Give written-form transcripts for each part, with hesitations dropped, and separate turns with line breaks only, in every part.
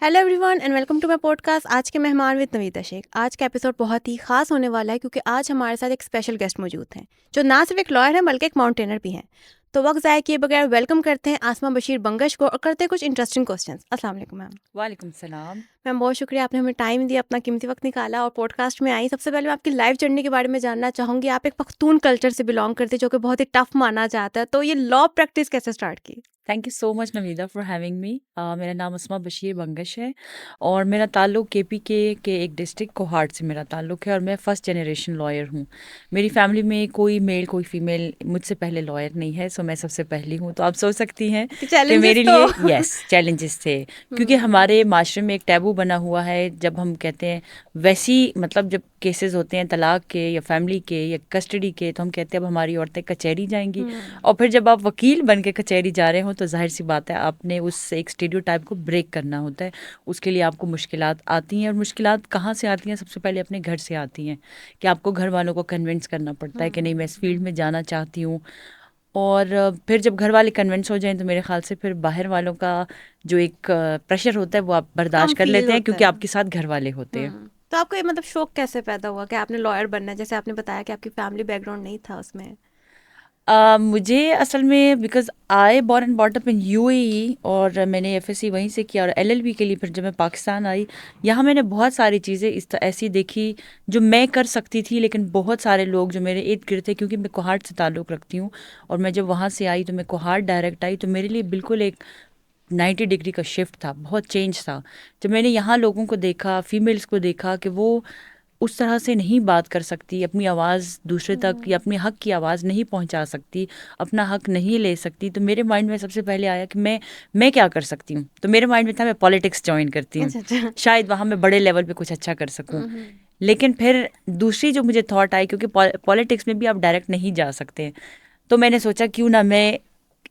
Hello everyone and welcome to my podcast. आज के मेहमान विद नवीदा शेख। आज का एपिसोड बहुत ही खास होने वाला है क्योंकि आज हमारे साथ एक स्पेशल गेस्ट मौजूद हैं जो ना सिर्फ एक लॉयर हैं बल्कि एक माउंटेनर भी हैं। तो वक्त ज़ाया किए बगैर वेलकम करते हैं आसमा बशीर बंगश को और करते हैं कुछ इंटरेस्टिंग क्वेश्चंस। अस्सलाम वालेकुम मैम।
वालेकुम सलाम।
मैम बहुत शुक्रिया, आपने हमें टाइम दिया, अपना कीमती वक्त निकाला और पॉडकास्ट में आई। सबसे पहले मैं आपकी लाइफ जर्नी के बारे में जानना चाहूँगी। आप एक पख्तून कल्चर से बिलोंग करते हैं जो कि बहुत ही टफ माना जाता है, तो ये लॉ प्रैक्टिस कैसे स्टार्ट की?
Thank you so much Naveeda for having me. मेरा नाम अस्मा बशीर बंगश है और मेरा ताल्लुक़ केपी के एक डिस्ट्रिक्ट कोहाट से मेरा ताल्लुक़ है और मैं फ़र्स्ट जनरेशन लॉयर हूँ। मेरी फैमिली में कोई मेल कोई फ़ीमेल मुझसे पहले लॉयर नहीं है, सो मैं सबसे पहली हूँ। तो आप सोच सकती हैं कि
चैलेंजेस
मेरे
तो
लिए यस चैलेंजेस थे, क्योंकि हमारे माशरे में एक टैबू बना हुआ है। जब हम कहते हैं वैसी मतलब जब केसेस होते हैं तलाक के या फैमिली के या कस्टडी के, तो हम कहते हैं अब हमारी औरतें कचहरी जाएंगी। और फिर जब आप वकील बन के कचहरी जा रहे हो तो जाहिर सी बात है आपने उस एक स्टीरियोटाइप को ब्रेक करना होता है। उसके लिए आपको मुश्किलात आती हैं और मुश्किलात कहाँ से आती हैं? सबसे पहले अपने घर से आती हैं कि आपको घर वालों को कन्विंस करना पड़ता है कि नहीं मैं इस फील्ड में जाना चाहती हूँ। और फिर जब घर वाले कन्विंस हो जाएं तो मेरे ख्याल से फिर बाहर वालों का जो एक प्रेशर होता है वो आप
कम
बर्दाश्त कर
फील
लेते हैं
होता
क्योंकि
है।
आपके साथ घर वाले होते हैं।
तो आपको ये मतलब शौक कैसे पैदा हुआ कि आपने लॉयर बनना है? जैसे आपने बताया कि आपकी फैमिली बैकग्राउंड नहीं था उसमें।
मुझे असल में because I born and bought up in UAE और मैंने एफएससी वहीं से किया और एलएलबी के लिए फिर जब मैं पाकिस्तान आई, यहाँ मैंने बहुत सारी चीज़ें ऐसी देखी जो मैं कर सकती थी, लेकिन बहुत सारे लोग जो मेरे इर्द गिर्द थे, क्योंकि मैं कोहाट से ताल्लुक़ रखती हूँ और मैं जब वहाँ से आई तो मैं कोहाट डायरेक्ट आई, तो मेरे लिए बिल्कुल एक 90 डिग्री का शिफ्ट था, बहुत चेंज था। जब मैंने यहाँ लोगों को देखा, फीमेल्स को देखा कि वो उस तरह से नहीं बात कर सकती, अपनी आवाज़ दूसरे तक या अपने हक की आवाज़ नहीं पहुंचा सकती, अपना हक नहीं ले सकती, तो मेरे माइंड में सबसे पहले आया कि मैं क्या कर सकती हूँ। तो मेरे माइंड में था मैं पॉलिटिक्स ज्वाइन करती हूँ,
अच्छा अच्छा।
शायद वहाँ मैं बड़े लेवल पे कुछ अच्छा कर सकूँ। लेकिन फिर दूसरी जो मुझे थॉट आई, क्योंकि पॉलिटिक्स में भी आप डायरेक्ट नहीं जा सकते, तो मैंने सोचा क्यों ना मैं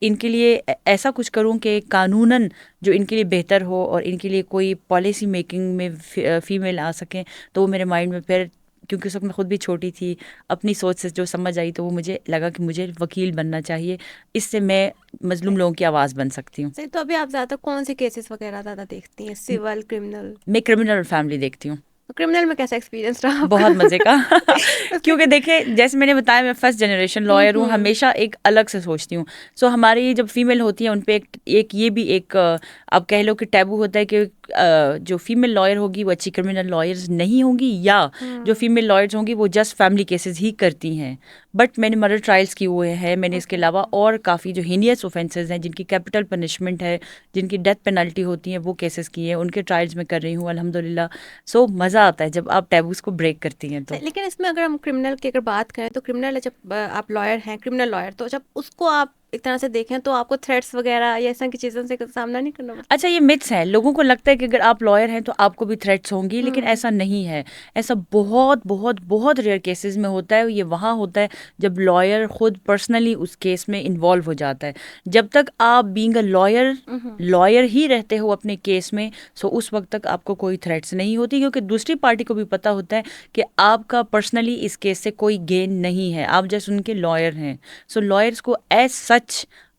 इनके लिए ऐसा कुछ करूं कि कानूनन जो इनके लिए बेहतर हो और इनके लिए कोई पॉलिसी मेकिंग में फीमेल आ सकें। तो वो मेरे माइंड में फिर, क्योंकि उस वक्त मैं खुद भी छोटी थी, अपनी सोच से जो समझ आई, तो वो मुझे लगा कि मुझे वकील बनना चाहिए, इससे मैं मजलूम
सही
लोगों की आवाज़ बन सकती हूँ।
सही। तो अभी आप ज़्यादा कौन से केसेस वगैरह ज़्यादा देखती हैं, सिविल, क्रिमिनल?
मैं क्रिमिनल फैमिली देखती हूँ।
क्रिमिनल में कैसा एक्सपीरियंस रहा आपका?
बहुत मजे का
उसमें
क्योंकि देखिए जैसे मैंने बताया मैं फर्स्ट जनरेशन लॉयर हूँ, हमेशा एक अलग से सोचती हूँ। सो हमारी जब फीमेल होती है उन पे एक ये भी एक आप कह लो कि टैबू होता है कि जो फीमेल लॉयर होगी वो अच्छी क्रिमिनल लॉयर्स नहीं होंगी, या जो फीमेल लॉयर्स होंगी वो जस्ट फैमिली केसेस ही करती हैं। बट मैंने मर्डर ट्रायल्स किए हुए हैं, मैंने इसके
ओके।
अलावा और काफ़ी जो हीनियस ऑफेंसेस हैं जिनकी कैपिटल पनिशमेंट है, जिनकी डेथ पेनल्टी होती है, वो केसेस किए हैं, उनके ट्रायल्स में कर रही हूँ अल्हम्दुलिल्लाह। सो मज़ा आता है जब आप टैबूज को ब्रेक करती हैं तो।
लेकिन इसमें अगर हम क्रिमिनल की अगर बात करें तो क्रिमिनल जब आप लॉयर हैं, क्रिमिनल लॉयर, तो जब उसको आप एक तरह से देखें तो आपको थ्रेट्स वगैरह या ऐसा की चीज़ों से सामना नहीं करना पड़ता?
अच्छा, ये मिथ्स हैं, लोगों को लगता है कि अगर आप लॉयर हैं तो आपको भी थ्रेट्स होंगी, लेकिन ऐसा नहीं है। ऐसा बहुत बहुत बहुत रेयर केसेस में होता है। ये वहाँ होता है जब लॉयर खुद पर्सनली उस केस में इन्वॉल्व हो जाता है। जब तक आप बीइंग अ लॉयर लॉयर ही रहते हो अपने केस में, सो उस वक्त तक आपको कोई थ्रेट्स नहीं होती, क्योंकि दूसरी पार्टी को भी पता होता है कि आपका पर्सनली इस केस से कोई गेन नहीं है, आप जस्ट उनके लॉयर हैं। सो लॉयर्स को एज सच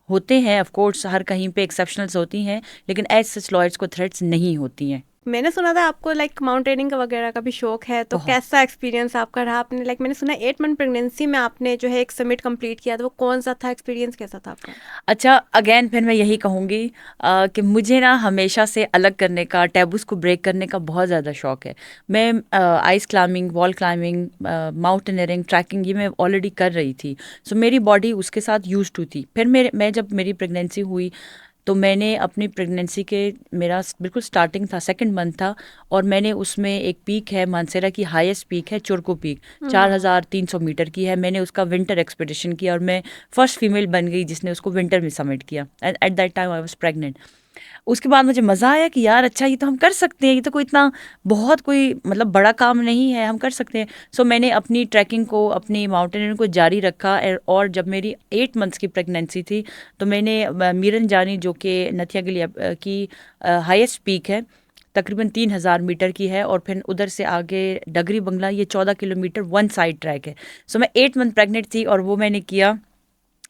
होते हैं, ऑफ कोर्स हर कहीं पे एक्सेप्शनल्स होती हैं, लेकिन एज सच लॉयर्स को थ्रेट्स नहीं होती हैं।
मैंने सुना था आपको लाइक माउंटेनिंग का वगैरह का भी शौक है, तो
बहुत।
कैसा एक्सपीरियंस आपका रहा? आपने लाइक मैंने सुना 8 मंथ प्रेगनेंसी में आपने जो है एक समिट कंप्लीट किया था, वो कौन सा था? एक्सपीरियंस कैसा था आपका?
अच्छा, अगेन फिर मैं यही कहूँगी कि मुझे ना हमेशा से अलग करने का, टैबूस को ब्रेक करने का बहुत ज़्यादा शौक है। मैं ice climbing, wall climbing, mountaineering, trekking ये मैं ऑलरेडी कर रही थी। सो मेरी बॉडी उसके साथ यूज टू थी। फिर मैं जब मेरी प्रेगनेंसी हुई तो मैंने अपनी प्रेगनेंसी के, मेरा बिल्कुल स्टार्टिंग था, सेकंड मंथ था, और मैंने उसमें एक पीक है मानसेरा की, हाईएस्ट पीक है चुरको पीक, 4,300 मीटर की है। मैंने उसका विंटर एक्सपीडिशन किया और मैं फर्स्ट फीमेल बन गई जिसने उसको विंटर में समिट किया। At that time I was pregnant. उसके बाद मुझे मज़ा आया कि यार अच्छा, ये तो हम कर सकते हैं, ये तो कोई इतना बहुत कोई मतलब बड़ा काम नहीं है, हम कर सकते हैं। सो मैंने अपनी ट्रैकिंग को, अपनी माउंटेनियरिंग को जारी रखा। और जब मेरी 8 मंथ्स की प्रेगनेंसी थी तो मैंने मीरन जानी, जो कि नथिया की हाईएस्ट पीक है, तकरीबन 3,000 मीटर की है, और फिर उधर से आगे डगरी बंगला, ये 14 किलोमीटर वन साइड ट्रैक है। सो मैं 8 मंथ प्रेग्नेंट थी और वो मैंने किया।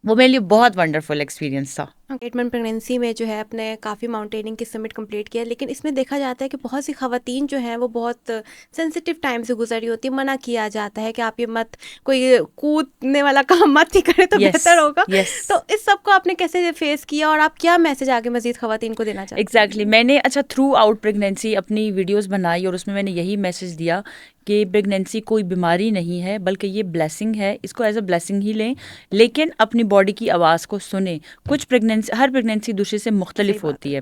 वो मेरे लिए बहुत वंडरफुल एक्सपीरियंस था।
एटमन प्रेगनेंसी में जो है अपने काफ़ी माउंटेनिंग की समिट कंप्लीट किया, लेकिन इसमें देखा जाता है कि बहुत सी ख़वातीन जो हैं वो बहुत सेंसिटिव टाइम से गुजरी होती है। मना किया जाता है कि आप ये मत, कोई कूदने वाला काम मत ही करें तो
यस
बेहतर होगा।
यस
तो इस सब को आपने कैसे फेस किया और आप क्या मैसेज आगे मजीद ख़वातीन को देना चाहते
एग्जैक्टली मैंने अच्छा थ्रू आउट प्रेगनेंसी अपनी वीडियोस बनाई और उसमें मैंने यही मैसेज दिया कि प्रेगनेंसी कोई बीमारी नहीं है, बल्कि ये ब्लेसिंग है, इसको एज अ ब्लेसिंग ही लें, लेकिन अपनी बॉडी की आवाज़ को सुने। कुछ प्रेगनेंसी, हर प्रेगनेंसी दूसरे से
सही
मुख्तलिफ
बात
होती है,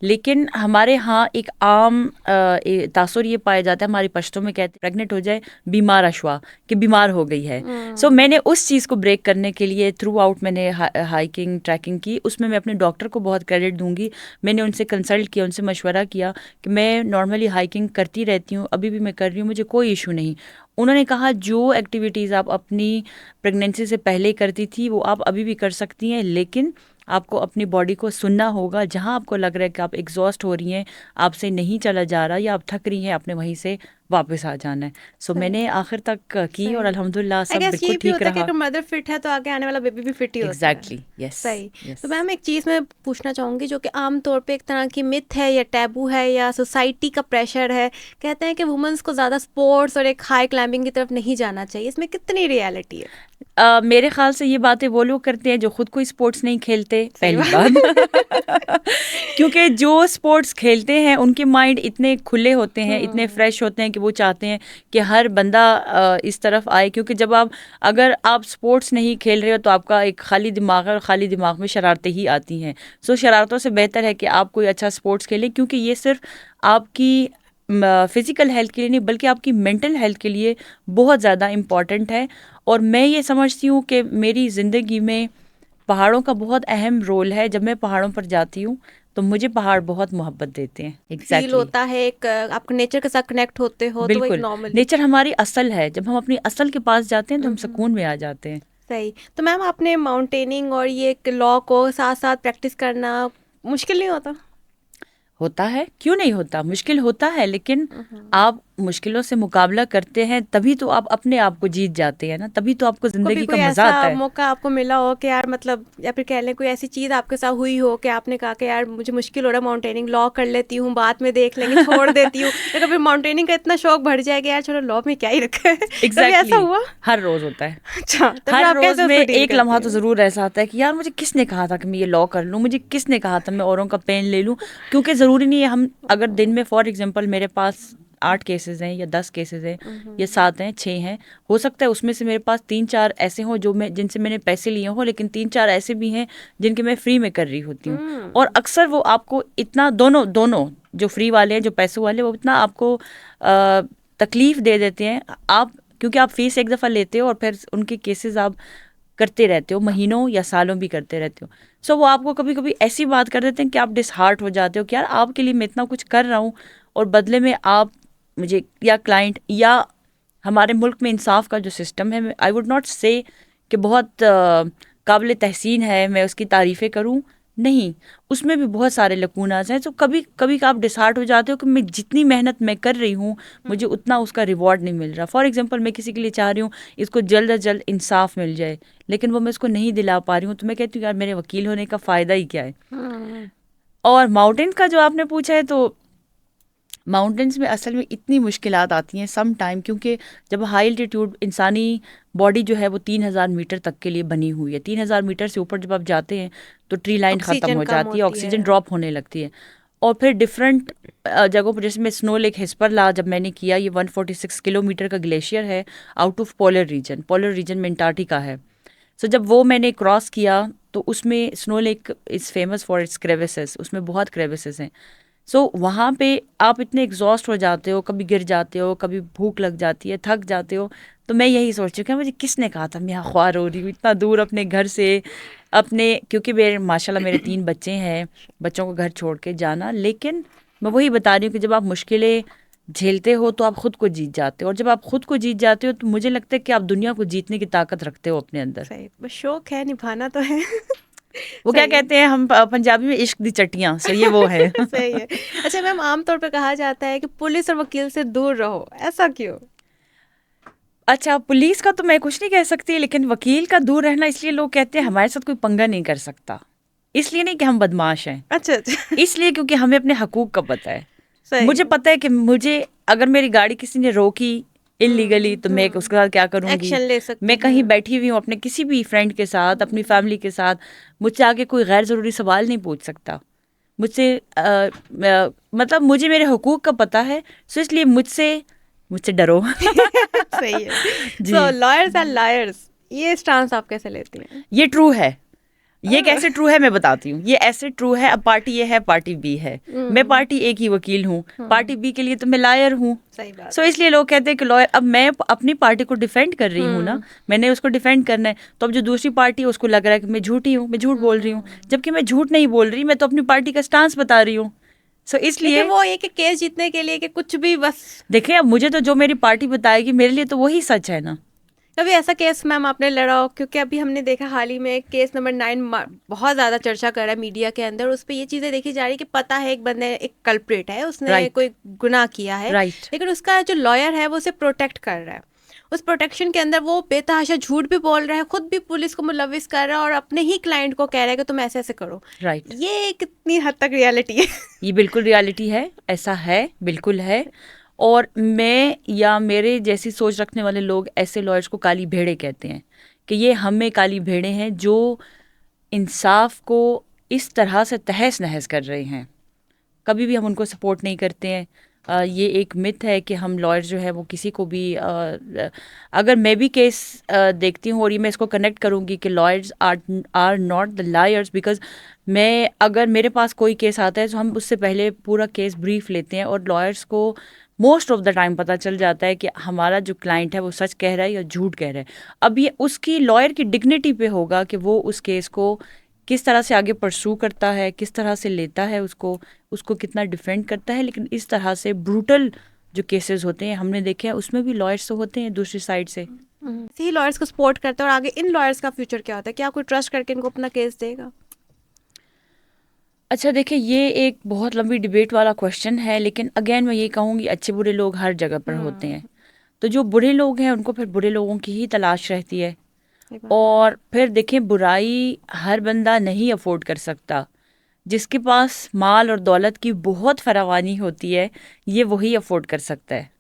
लेकिन हमारे यहाँ एक आम तासुर ये पाया जाता है, हमारी पश्तों में कहते हैं प्रेग्नेंट हो जाए बीमार अशवा, कि बीमार हो गई है। सो मैंने उस चीज़ को ब्रेक करने के लिए थ्रू आउट मैंने हाइकिंग ट्रैकिंग की। उसमें मैं अपने डॉक्टर को बहुत क्रेडिट दूंगी, मैंने उनसे कंसल्ट किया, उनसे मशवरा किया कि मैं नॉर्मली हाइकिंग करती रहती हूँ, अभी भी मैं कर रही हूँ, मुझे कोई इशू नहीं। उन्होंने कहा जो एक्टिविटीज़ आप अपनी प्रेगनेंसी से पहले करती थी वो आप अभी भी कर सकती हैं, लेकिन आपको अपनी बॉडी को सुनना होगा। जहाँ आपको लग रहा है कि आप एग्जॉस्ट हो रही हैं, आपसे नहीं चला जा रहा या आप थक रही हैं, आपने वहीं से वापस आ जाना है। सो
सही
मैंने आखिर तक की और
सही
अल्हम्दुलिल्लाह
आई
सब
गेस
बिल्कुल
ये भी
ठीक
होता है कि
रहा।
अगर मदर फिट है तो आगे आने वाला बेबी भी फिट ही होता है।
एग्जैक्टली यस
सही।
यस।
तो मैम एक चीज़ मैं पूछना चाहूँगी जो कि आम तौर पे एक तरह की मिथ है या टैबू है या सोसाइटी का प्रेशर है, कहते हैं कि वुमेंस को ज़्यादा स्पोर्ट्स और एक हाई क्लाइंबिंग की तरफ नहीं जाना चाहिए, इसमें कितनी रियलिटी है?
मेरे ख्याल से ये बातें वो लोग करते हैं जो खुद कोई स्पोर्ट्स नहीं खेलते,
सही
पहली
बात
बात। क्योंकि जो स्पोर्ट्स खेलते हैं उनके माइंड इतने खुले होते हैं, इतने फ्रेश होते हैं कि वो चाहते हैं कि हर बंदा इस तरफ आए। क्योंकि जब आप, अगर आप स्पोर्ट्स नहीं खेल रहे हो तो आपका एक खाली दिमाग है और खाली दिमाग में शरारतें ही आती हैं। सो शरारतों से बेहतर है कि आप कोई अच्छा स्पोर्ट्स खेलें, क्योंकि ये सिर्फ आपकी फिज़िकल हेल्थ के लिए नहीं बल्कि आपकी मेंटल हेल्थ के लिए बहुत ज़्यादा इम्पॉर्टेंट है। और मैं ये समझती हूँ कि मेरी ज़िंदगी में पहाड़ों का बहुत अहम रोल है। जब मैं पहाड़ों पर जाती हूँ तो मुझे पहाड़ बहुत मोहब्बत देते हैं।
फील
एग्जैक्टली
होता है एक, आप नेचर के साथ कनेक्ट होते हो तो वो एक
बिल्कुल,
नॉर्मली।
नेचर हमारी असल है। जब हम अपनी असल के पास जाते हैं तो हम सुकून में आ जाते हैं।
सही। तो मैम आपने माउंटेनिंग और ये लॉ को साथ साथ प्रैक्टिस करना मुश्किल नहीं होता?
होता है, क्यों नहीं होता, मुश्किल होता है, लेकिन आप मुश्किलों से मुकाबला करते हैं तभी तो आप अपने आप को जीत जाते हैं ना, तभी तो आपको
कभी
जिंदगी का
कोई
मजा
ऐसा
आता है।
मौका आपको मिला हो कि यार मतलब, या फिर कह लें कोई ऐसी चीज़ आपके साथ हुई हो कि आपने कहा कि यार मुझे मुश्किल हो रहा है माउंटेनिंग, लॉ कर लेती हूँ, बाद में देख लेंगे, छोड़ देती हूँ, या कभी माउंटेनिंग का इतना शौक बढ़ जाएगा यार चलो लॉ में क्या ही रखा है? कभी ऐसा
एग्जैक्टली
हुआ?
हर रोज होता है।
अच्छा, तो फिर
हर
आप
रोज
कैसे
में
उसको डील
एक लम्हा
करती
तो
हैं?
जरूर ऐसा आता है कि यार मुझे किसने कहा था कि मैं ये लॉ कर लूँ, मुझे किसने कहा था मैं औरों का पेन ले लूँ। क्योंकि ज़रूरी नहीं है, हम अगर दिन में फॉर एग्जांपल मेरे पास 8 केसेस हैं या 10 केसेस हैं या 7 हैं 6 हैं, हो सकता है उसमें से मेरे पास 3-4 ऐसे हों जो मैं, जिनसे मैंने पैसे लिए हों, लेकिन 3-4 ऐसे भी हैं जिनके मैं फ्री में कर रही होती हूँ। और अक्सर वो आपको इतना, दोनों दोनों जो फ्री वाले हैं जो पैसों वाले, वो इतना आपको तकलीफ दे देते हैं। आप, क्योंकि आप फीस एक दफ़ा लेते हो और फिर उनके केसेस आप करते रहते हो, महीनों या सालों भी करते रहते हो। सो वो आपको कभी कभी ऐसी बात कर देते हैं कि आप डिसहार्ट हो जाते हो कि यार आपके लिए मैं इतना कुछ कर रहा हूँ और बदले में आप मुझे, या क्लाइंट, या हमारे मुल्क में इंसाफ का जो सिस्टम है, आई वुड नॉट से कि बहुत काबिल तहसीन है, मैं उसकी तारीफ़ें करूँ, नहीं, उसमें भी बहुत सारे लकूनास हैं। तो कभी कभी आप डिसहार्ट हो जाते हो कि मैं जितनी मेहनत मैं कर रही हूँ मुझे उतना उसका रिवॉर्ड नहीं मिल रहा। फॉर एग्जांपल मैं किसी के लिए चाह रही हूँ इसको जल्द अज जल्द इंसाफ मिल जाए, लेकिन वो मैं इसको नहीं दिला पा रही हूँ, तो मैं कहती हूँ यार मेरे वकील होने का फ़ायदा ही क्या है। और माउंटेन का जो आपने पूछा है, तो माउंटेन्स में असल में इतनी मुश्किलात आती हैं सम टाइम, क्योंकि जब हाई एल्टीट्यूड, इंसानी बॉडी जो है वो 3000 मीटर तक के लिए बनी हुई है। 3000 मीटर से ऊपर जब आप जाते हैं तो ट्री लाइन ख़त्म
ऑक्सीजन
हो
कम
जाती है,
होती
ऑक्सीजन
है।
ड्रॉप होने लगती है। और फिर डिफरेंट जगहों पर, जैसे मैं स्नो लेक हिस्परला जब मैंने किया, ये 146 किलोमीटर का ग्लेशियर है आउट ऑफ पोलर रीजन में अंटार्कटिका है। सो जब वो मैंने क्रॉस किया तो उसमें snow lake is famous for its crevices, उसमें बहुत क्रेविसेस हैं। सो वहाँ पे आप इतने एग्जॉस्ट हो जाते हो, कभी गिर जाते हो, कभी भूख लग जाती है, थक जाते हो। तो मैं यही सोचती हूँ कि मुझे किसने कहा था मैं यहाँ ख्वार हो रही हूँ इतना दूर अपने घर से, अपने, क्योंकि मेरे माशाल्लाह मेरे 3 बच्चे हैं, बच्चों को घर छोड़ के जाना। लेकिन मैं वही बता रही हूँ कि जब आप मुश्किलें झेलते हो तो आप खुद को जीत जाते हो, और जब आप खुद को जीत जाते हो तो मुझे लगता है कि आप दुनिया को जीतने की ताकत रखते हो अपने अंदर।
सही, बस शौक है, निभाना तो है।
वो क्या
सही है।
कहते हैं हम पंजाबी में, इश्क दी चट्टियाँ, सो ये वो है।
सही है। अच्छा मैम, आमतौर पे कहा जाता है कि पुलिस और वकील से दूर रहो, ऐसा क्यों?
अच्छा, पुलिस का तो मैं कुछ नहीं कह सकती, लेकिन वकील का दूर रहना इसलिए लोग कहते हैं हमारे साथ कोई पंगा नहीं कर सकता। इसलिए नहीं कि हम बदमाश हैं,
अच्छा अच्छा,
इसलिए क्योंकि हमें अपने हकूक का पता है।
सही।
मुझे पता है कि मुझे अगर मेरी गाड़ी किसी ने रोकी इलीगली तो मैं उसके साथ क्या करूंगी।
एक्शन ले सकते
मैं कहीं
हैं।
बैठी हुई हूँ अपने किसी भी फ्रेंड के साथ, अपनी फैमिली के साथ, मुझसे आगे कोई गैर ज़रूरी सवाल नहीं पूछ सकता मुझसे। मतलब मुझे मेरे हुकूक का पता है, सो इसलिए मुझसे डरो।
सही है।
जी,
सो लॉयर्स आर लायर्स, ये स्टांस आप कैसे लेती हैं?
ये ट्रू है। ये कैसे ट्रू है मैं बताती हूँ। ये ऐसे ट्रू है, अब पार्टी ए है, पार्टी बी है। मैं पार्टी ए की वकील हूँ, पार्टी बी के लिए तो मैं लायर हूँ।
सही बात।
सो इसलिए लोग कहते हैं कि लॉयर, अब मैं अपनी पार्टी को डिफेंड कर रही हूँ ना, मैंने उसको डिफेंड करना है, तो अब जो दूसरी पार्टी है उसको लग रहा है कि मैं झूठी हूँ, मैं झूठ बोल रही हूँ, जबकि मैं झूठ नहीं बोल रही, मैं तो अपनी पार्टी का स्टांस बता रही हूँ। सो इसलिए
लेकिन वो एक केस जीतने के लिए कि कुछ भी बस।
देखें, अब मुझे तो जो मेरी पार्टी बताएगी मेरे लिए तो वही सच है ना।
कभी ऐसा केस मैम आपने लड़ा हो? क्योंकि अभी हमने देखा हाल ही में केस नंबर 9 बहुत ज़्यादा चर्चा कर रहा है मीडिया के अंदर। उस पर ये चीज़ें देखी जा रही है कि पता है एक बंदे, एक कल्प्रेट है, उसने
Right.
कोई गुनाह किया है,
Right.
लेकिन उसका जो लॉयर है वो उसे प्रोटेक्ट कर रहा है। उस प्रोटेक्शन के अंदर वो बेतहाशा झूठ भी बोल रहा है, खुद भी पुलिस को मुलविस कर रहा है और अपने ही क्लाइंट को कह रहा है कि तुम ऐसे ऐसे करो।
राइट।
ये कितनी हद तक रियलिटी है?
ये बिल्कुल रियलिटी है, ऐसा है, बिल्कुल है। और मैं या मेरे जैसी सोच रखने वाले लोग ऐसे लॉयर्स को काली भेड़े कहते हैं, कि ये हमें काली भेड़े हैं जो इंसाफ को इस तरह से तहस नहस कर रहे हैं। कभी भी हम उनको सपोर्ट नहीं करते हैं। ये एक मिथ है कि हम लॉयर जो है वो किसी को भी अगर मैं भी केस देखती हूँ, और ये मैं इसको कनेक्ट करूँगी कि lawyers are not the liars, because मैं अगर मेरे पास कोई केस आता है तो हम उससे पहले पूरा केस ब्रीफ लेते हैं, और लॉयर्स को मोस्ट ऑफ द टाइम पता चल जाता है कि हमारा जो क्लाइंट है वो सच कह रहा है या झूठ कह रहा है। अब ये उसकी लॉयर की डिग्निटी पे होगा कि वो उस केस को किस तरह से आगे परसू करता है, किस तरह से लेता है उसको कितना डिफेंड करता है। लेकिन इस तरह से ब्रूटल जो केसेस होते हैं हमने देखे हैं, उसमें भी लॉयर्स तो होते हैं दूसरी साइड से।
सी लॉयर्स को सपोर्ट करते हैं, और आगे इन लॉयर्स का फ्यूचर क्या होता है? क्या कोई ट्रस्ट करके इनको अपना केस देगा?
अच्छा देखिए, ये एक बहुत लंबी डिबेट वाला क्वेश्चन है, लेकिन अगेन मैं ये कहूँगी अच्छे बुरे लोग हर जगह पर होते हैं। तो जो बुरे लोग हैं उनको फिर बुरे लोगों की ही तलाश रहती है। और फिर देखें, बुराई हर बंदा नहीं अफोर्ड कर सकता। जिसके पास माल और दौलत की बहुत फरावानी होती है, ये वही अफोर्ड कर सकता है।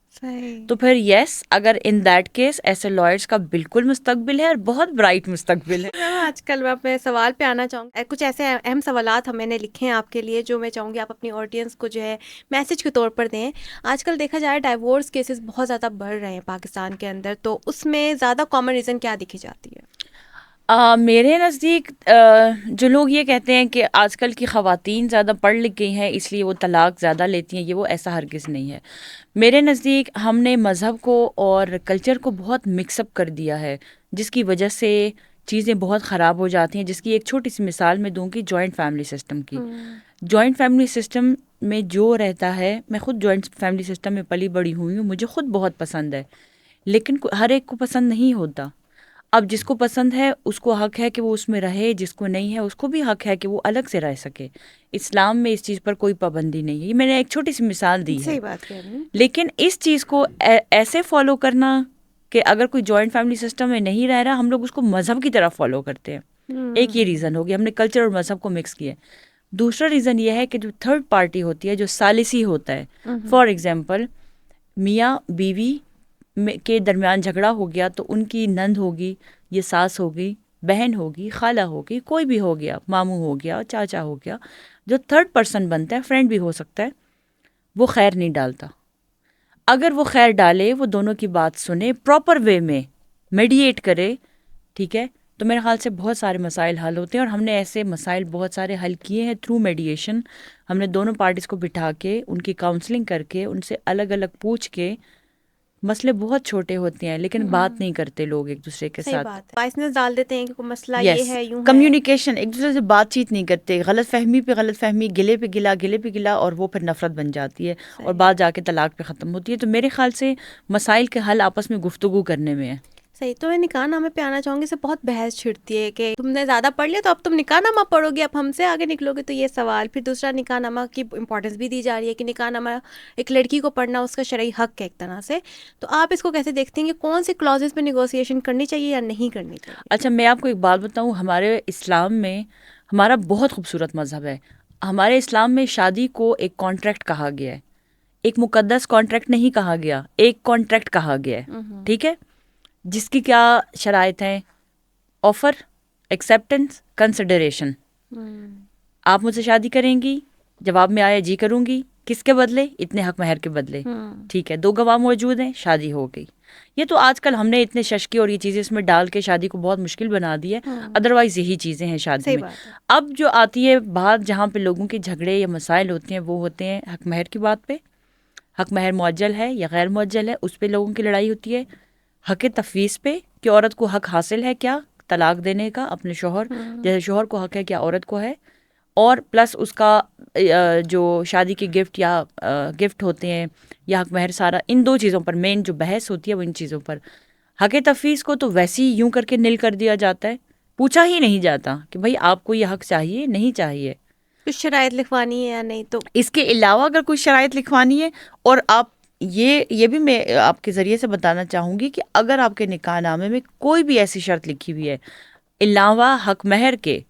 तो फिर यस, अगर इन दैट केस ऐसे लॉयर्स का बिल्कुल मुस्तकबिल है, और बहुत ब्राइट मुस्तकबिल है।
मैम आजकल मैं अपने सवाल पे आना चाहूँगी। कुछ ऐसे अहम सवालात मैंने लिखे हैं आपके लिए, जो मैं चाहूँगी आप अपनी ऑडियंस को जो है मैसेज के तौर पर दें। आजकल देखा जाए डाइवोर्स केसेस बहुत ज़्यादा बढ़ रहे हैं पाकिस्तान के अंदर, तो उसमें ज़्यादा कॉमन रीज़न क्या दिखी जाती है?
मेरे नज़दीक जो लोग ये कहते हैं कि आजकल की ख़वातीन ज़्यादा पढ़ लिख गई हैं इसलिए वो तलाक ज़्यादा लेती हैं, ये वो ऐसा हरगिज़ नहीं है। मेरे नज़दीक हमने मज़हब को और कल्चर को बहुत मिक्सअप कर दिया है, जिसकी वजह से चीज़ें बहुत ख़राब हो जाती हैं। जिसकी एक छोटी सी मिसाल मैं दूंगी जॉइंट फैमिली सिस्टम की। जॉइंट फैमिली सिस्टम में जो रहता है, मैं ख़ुद जॉइंट फैमिली सिस्टम में पली बड़ी हुई हूँ, मुझे ख़ुद बहुत पसंद है, लेकिन हर एक को पसंद नहीं होता। अब जिसको पसंद है उसको हक है कि वो उसमें रहे, जिसको नहीं है उसको भी हक है कि वो अलग से रह सके। इस्लाम में इस चीज़ पर कोई पाबंदी नहीं है। ये मैंने एक छोटी सी मिसाल दी है।
सही बात कह रही हैं।
लेकिन इस चीज़ को ऐसे फॉलो करना कि अगर कोई जॉइंट फैमिली सिस्टम में नहीं रह रहा, हम लोग उसको मज़हब की तरफ फॉलो करते हैं। एक ये रीज़न हो गया, हमने कल्चर और मज़हब को मिक्स किया। दूसरा रीज़न ये है कि जो थर्ड पार्टी होती है, जो सालिसी होता है, फॉर एग्जाम्पल मियाँ बीवी के दरमियान झगड़ा हो गया तो उनकी नंद होगी, ये सास होगी, बहन होगी, खाला होगी, कोई भी हो गया, मामू हो गया, चाचा हो गया, जो थर्ड पर्सन बनता है, फ्रेंड भी हो सकता है, वो खैर नहीं डालता। अगर वो खैर डाले, वो दोनों की बात सुने, प्रॉपर वे में मेडिएट करे, ठीक है, तो मेरे ख्याल से बहुत सारे मसाइल हल होते हैं। और हमने ऐसे मसाइल बहुत सारे हल किए हैं थ्रू मेडिएशन। हमने दोनों पार्टीज़ को बिठा के, उनकी काउंसलिंग करके, उनसे अलग अलग पूछ के, मसले बहुत छोटे होते हैं लेकिन बात नहीं करते लोग एक दूसरे के साथ।
बाइसनेस डाल देते हैं कि कोई मसला ये है, यूं है।
कम्युनिकेशन, एक दूसरे से बातचीत नहीं करते, गलत फहमी पे गलत फहमी, गिले पे गिला, गिले पे गिला, और वो फिर नफरत बन जाती है और बात जाके तलाक पे ख़त्म होती है। तो मेरे ख्याल से मसाइल के हल आपस में गुफ्तगू करने में है।
सही। तो मैं निकाहनामे पे आना चाहूँगी। से बहुत बहस छिड़ती है कि तुमने ज़्यादा पढ़ लिया तो अब तुम निकाहनामा पढ़ोगे, अब हमसे आगे निकलोगे, तो ये सवाल। फिर दूसरा, निकाहनामा की इंपॉर्टेंस भी दी जा रही है कि निकाहनामा एक लड़की को पढ़ना उसका शरई हक है एक तरह से। तो आप इसको कैसे देखते हैं कि कौन से क्लॉजेस पे निगोशिएशन करनी चाहिए या नहीं करनी चाहिए?
अच्छा, मैं आपको एक बात बताऊँ, हमारे इस्लाम में हमारा बहुत खूबसूरत मज़हब है। हमारे इस्लाम में शादी को एक कॉन्ट्रैक्ट कहा गया है, एक मुकद्दस कॉन्ट्रैक्ट नहीं कहा गया, एक कॉन्ट्रैक्ट कहा गया है। ठीक है, जिसकी क्या शराइत हैं? Offer, acceptance, consideration. आप मुझसे शादी करेंगी, जवाब में आया जी करूंगी, किसके बदले? इतने हक महर के बदले। ठीक है, 2 गवाह मौजूद हैं, शादी हो गई। ये तो आजकल हमने इतने शशके और ये चीज़ें इसमें डाल के शादी को बहुत मुश्किल बना दी है। अदरवाइज यही चीज़ें हैं शादी
सही
में।
बात है।
अब जो आती है बात जहाँ पे लोगों के झगड़े या मसाइल होते हैं, वो होते हैं हक महर की बात पे। हक महर मुअज्जल है या गैर मुअज्जल है, उस पे लोगों की लड़ाई होती है। हक तफवीज़ पे कि औरत को हक हासिल है क्या तलाक देने का अपने शोहर, जैसे शोहर को हक है क्या औरत को है। और प्लस उसका जो शादी के गिफ्ट या गिफ्ट होते हैं या हक महर, सारा इन 2 चीज़ों पर मेन जो बहस होती है वो इन चीज़ों पर। हक तफवीज़ को तो वैसे ही यूं करके निल कर दिया जाता है, पूछा ही नहीं जाता कि भाई आपको ये हक चाहिए नहीं चाहिए,
कुछ शराइत लिखवानी है या नहीं। तो
इसके अलावा अगर कुछ शराइत लिखवानी है। और आप ये भी मैं आपके ज़रिए से बताना चाहूँगी कि अगर आपके निकाहनामे में कोई भी ऐसी शर्त लिखी हुई है अलावा हक महर के,